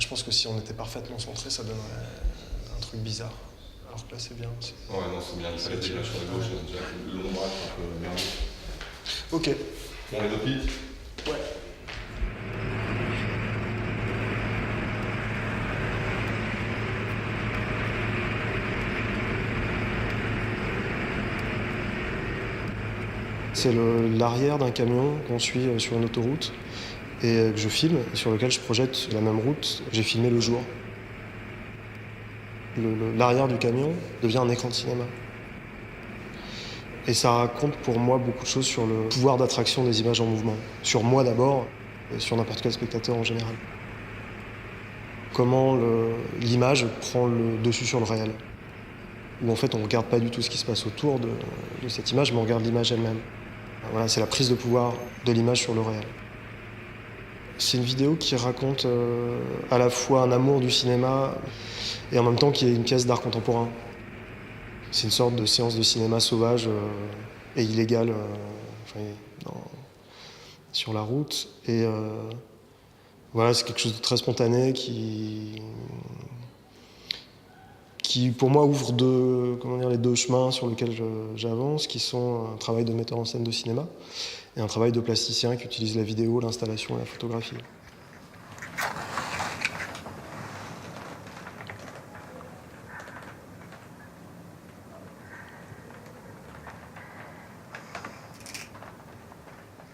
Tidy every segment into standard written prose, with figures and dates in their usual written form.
Je pense que si on était parfaitement centré, ça donnerait un truc bizarre. Alors que là, c'est bien. Ouais, non, c'est bien. Il fallait déjà sur la gauche, déjà l'ombrage un peu merdé. Ok. Bon, les deux pistes. Ouais. C'est l'arrière d'un camion qu'on suit sur une autoroute et que je filme, et sur lequel je projette la même route que j'ai filmé le jour. L'arrière du camion devient un écran de cinéma. Et ça raconte pour moi beaucoup de choses sur le pouvoir d'attraction des images en mouvement. Sur moi d'abord, et sur n'importe quel spectateur en général. Comment l'image prend le dessus sur le réel. Où en fait on ne regarde pas du tout ce qui se passe autour de cette image, mais on regarde l'image elle-même. Voilà, c'est la prise de pouvoir de l'image sur le réel. C'est une vidéo qui raconte à la fois un amour du cinéma et en même temps qui est une pièce d'art contemporain. C'est une sorte de séance de cinéma sauvage et illégale sur la route. Et voilà, c'est quelque chose de très spontané qui pour moi ouvre les deux chemins sur lesquels j'avance, qui sont un travail de metteur en scène de cinéma et un travail de plasticien qui utilise la vidéo, l'installation et la photographie.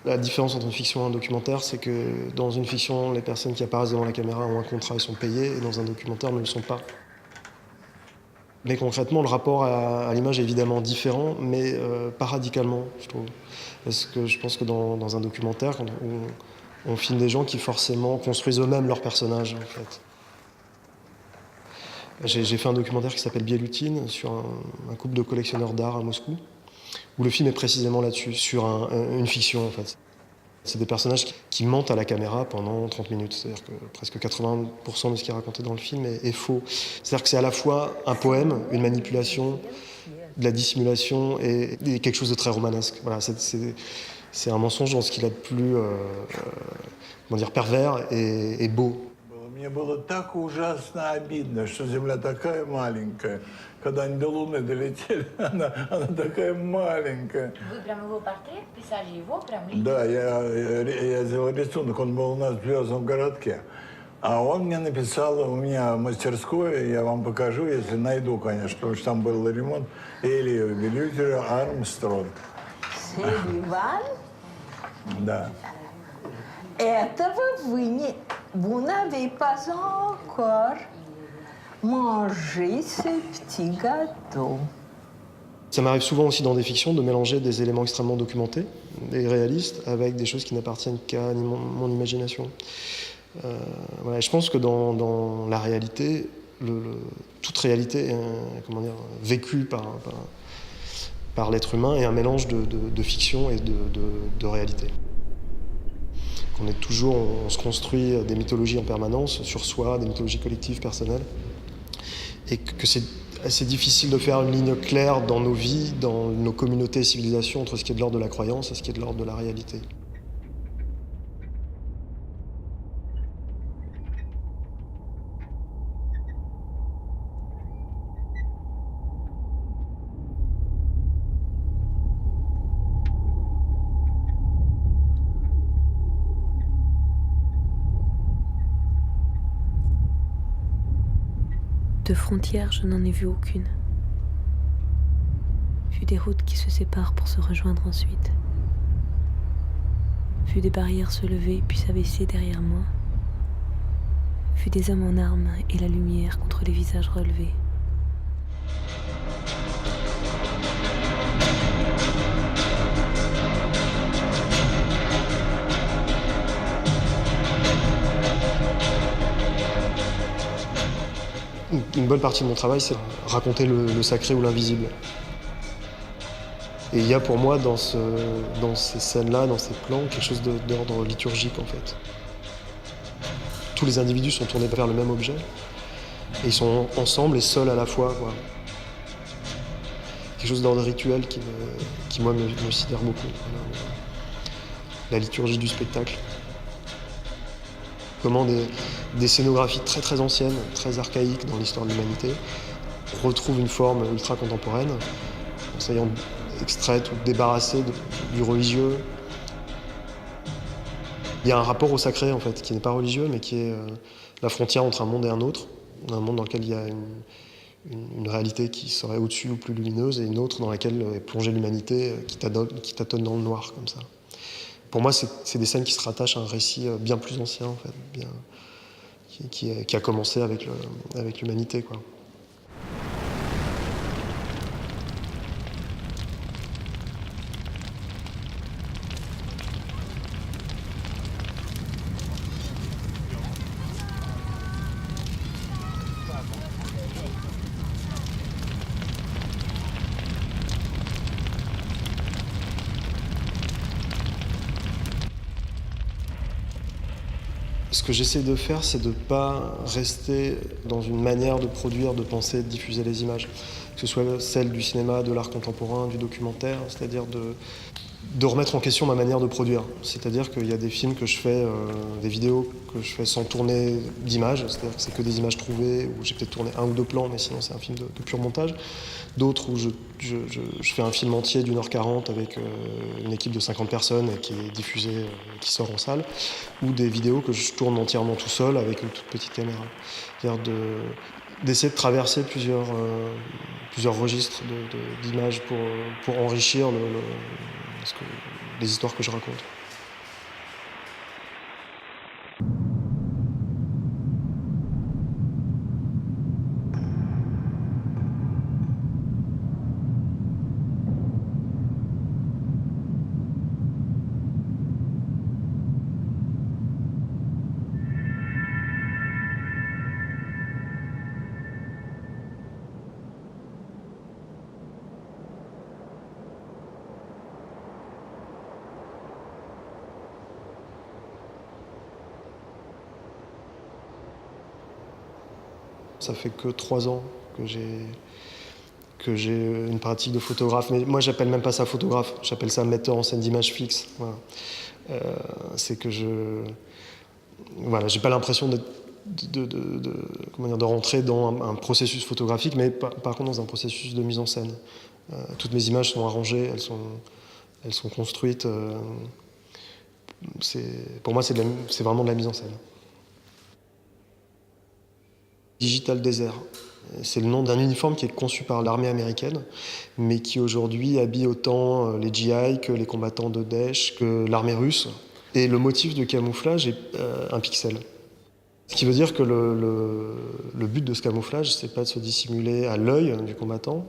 La différence entre une fiction et un documentaire, c'est que dans une fiction, les personnes qui apparaissent devant la caméra ont un contrat et sont payées, et dans un documentaire, ne le sont pas. Mais concrètement, le rapport à l'image est évidemment différent, mais pas radicalement, je trouve. Parce que je pense que dans un documentaire, on filme des gens qui forcément construisent eux-mêmes leurs personnages, en fait. J'ai fait un documentaire qui s'appelle Bielutine, sur un couple de collectionneurs d'art à Moscou, où le film est précisément là-dessus, sur une fiction, en fait. C'est des personnages qui mentent à la caméra pendant 30 minutes. C'est-à-dire que presque 80% de ce qui est raconté dans le film est faux. C'est-à-dire que c'est à la fois un poème, une manipulation, de la dissimulation et quelque chose de très romanesque. Voilà, c'est un mensonge dans ce qu'il a de plus pervers et beau. Мне было так ужасно обидно, что Земля такая маленькая. Когда они до Луны долетели, она такая маленькая. Вы прям его портрет писали, его прям? Да, я сделал рисунок, он был у нас в Звездном городке. А он мне написал, у меня мастерское, я вам покажу, если найду, конечно, потому что там был ремонт, Элия Велютера Армстронг. Селиван? Да. Этого vous n'avez pas encore mangé ce petit gâteau. Ça m'arrive souvent aussi dans des fictions de mélanger des éléments extrêmement documentés et réalistes avec des choses qui n'appartiennent qu'à mon imagination. Voilà, je pense que dans la réalité, toute réalité est vécue par l'être humain et un mélange de fiction et de réalité. On se construit des mythologies en permanence sur soi, des mythologies collectives, personnelles, et que c'est assez difficile de faire une ligne claire dans nos vies, dans nos communautés et civilisations, entre ce qui est de l'ordre de la croyance et ce qui est de l'ordre de la réalité. De frontières, je n'en ai vu aucune. Vu des routes qui se séparent pour se rejoindre ensuite. Vu des barrières se lever puis s'abaisser derrière moi. Vu des hommes en armes et la lumière contre les visages relevés. Une bonne partie de mon travail, c'est raconter le sacré ou l'invisible. Et il y a pour moi dans ces scènes-là, dans ces plans, quelque chose d'ordre liturgique en fait. Tous les individus sont tournés vers le même objet, et ils sont ensemble et seuls à la fois, quoi. Quelque chose d'ordre rituel qui moi me sidère beaucoup. La liturgie du spectacle. Comment des scénographies très très anciennes, très archaïques dans l'histoire de l'humanité, retrouvent une forme ultra contemporaine, en s'ayant extraite ou débarrassée du religieux. Il y a un rapport au sacré en fait, qui n'est pas religieux, mais qui est la frontière entre un monde et un autre. Un monde dans lequel il y a une réalité qui serait au-dessus ou plus lumineuse, et une autre dans laquelle est plongée l'humanité qui tâtonne dans le noir, comme ça. Pour moi, c'est des scènes qui se rattachent à un récit bien plus ancien, en fait, qui a commencé avec l'humanité, quoi. Ce que j'essaie de faire, c'est de ne pas rester dans une manière de produire, de penser, de diffuser les images. Que ce soit celle du cinéma, de l'art contemporain, du documentaire, c'est-à-dire de remettre en question ma manière de produire. C'est-à-dire qu'il y a des films que je fais, des vidéos que je fais sans tourner d'images, c'est-à-dire que c'est que des images trouvées, où j'ai peut-être tourné 1 ou 2 plans, mais sinon c'est un film de pur montage. D'autres où je fais un film entier d'1h40 avec une équipe de 50 personnes et qui est diffusé, qui sort en salle, ou des vidéos que je tourne entièrement tout seul avec une toute petite caméra. C'est-à-dire d'essayer de traverser plusieurs registres d'images pour enrichir les histoires que je raconte. Ça fait que 3 ans que j'ai une pratique de photographe. Mais moi, j'appelle même pas ça photographe. J'appelle ça metteur en scène d'images fixes. Voilà. C'est que j'ai pas l'impression de rentrer dans un processus photographique, mais par contre dans un processus de mise en scène. Toutes mes images sont arrangées, elles sont construites. Pour moi, c'est vraiment de la mise en scène. Digital Desert. C'est le nom d'un uniforme qui est conçu par l'armée américaine, mais qui aujourd'hui habille autant les GI que les combattants de Daesh, que l'armée russe. Et le motif de camouflage est un pixel. Ce qui veut dire que le but de ce camouflage, c'est pas de se dissimuler à l'œil du combattant,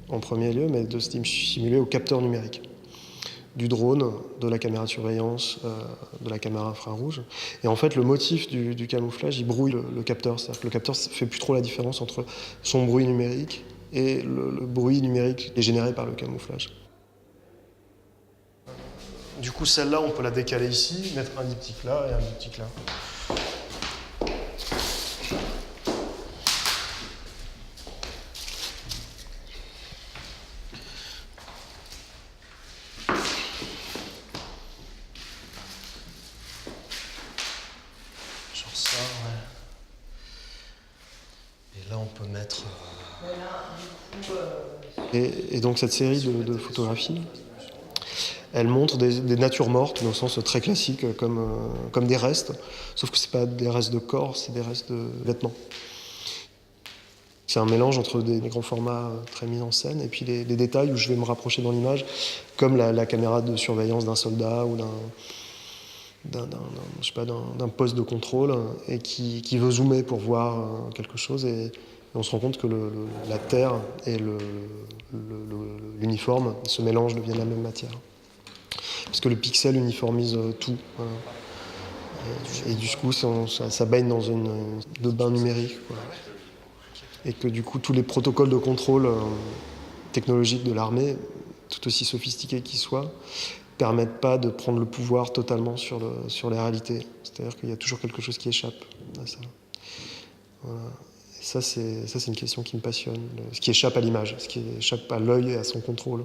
en premier lieu, mais de se dissimuler au capteur numérique. Du drone, de la caméra de surveillance, de la caméra infrarouge. Et en fait, le motif du camouflage, il brouille le capteur. C'est-à-dire que le capteur ne fait plus trop la différence entre son bruit numérique et le bruit numérique qui est généré par le camouflage. Du coup, celle-là, on peut la décaler ici, mettre un diptyque là et un diptyque là. Ça, ouais. Et là, on peut mettre... Et donc, cette série de photographies, elle montre des natures mortes, mais au sens très classique, comme des restes. Sauf que ce n'est pas des restes de corps, c'est des restes de vêtements. C'est un mélange entre des grands formats très mis en scène et puis les détails où je vais me rapprocher dans l'image, comme la caméra de surveillance d'un soldat ou d'un poste de contrôle et qui veut zoomer pour voir quelque chose et on se rend compte que la terre et l'uniforme se mélangent, deviennent la même matière. Parce que le pixel uniformise tout. Voilà. Et du coup, ça baigne dans de bain numérique. Quoi. Et que du coup, tous les protocoles de contrôle technologiques de l'armée, tout aussi sophistiqués qu'ils soient, permettent pas de prendre le pouvoir totalement sur les réalités. C'est-à-dire qu'il y a toujours quelque chose qui échappe à ça. Voilà. Et ça, c'est une question qui me passionne. Ce qui échappe à l'image, ce qui échappe à l'œil et à son contrôle.